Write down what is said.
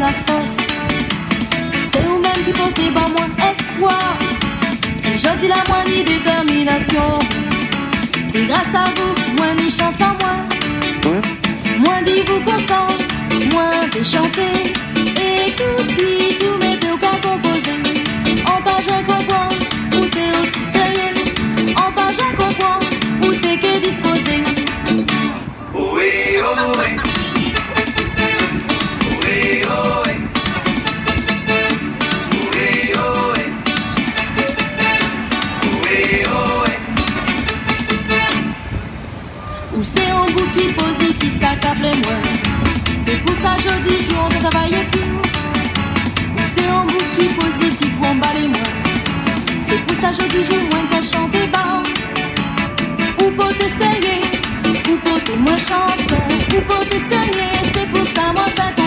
la force. C'est vous-même qui portez par moi espoir. C'est gentil la moi ni détermination. C'est grâce à vous, moi ni chance en moi. Moi dit vous content, moi de chanter. Écoutez, tous mes deux cas composés. En page un comprend, où t'es aussi sérieux. En page un comprend, où t'es qu'est disposé. Ohé, ohé. Ohé, ohé. Ohé, ohé. Ohé, ohé. Ou c'est un goût qui positif, ça câble moi. C'est pour ça je dis jour de travail plus. Ou c'est un goût qui positif, ou en bas les moi. C'est pour ça je dis jour moins qu'à chanter bas. Ou pour t'essayer, ou pour tout moi chanter, ou pour t'essayer, c'est pour ça moi fait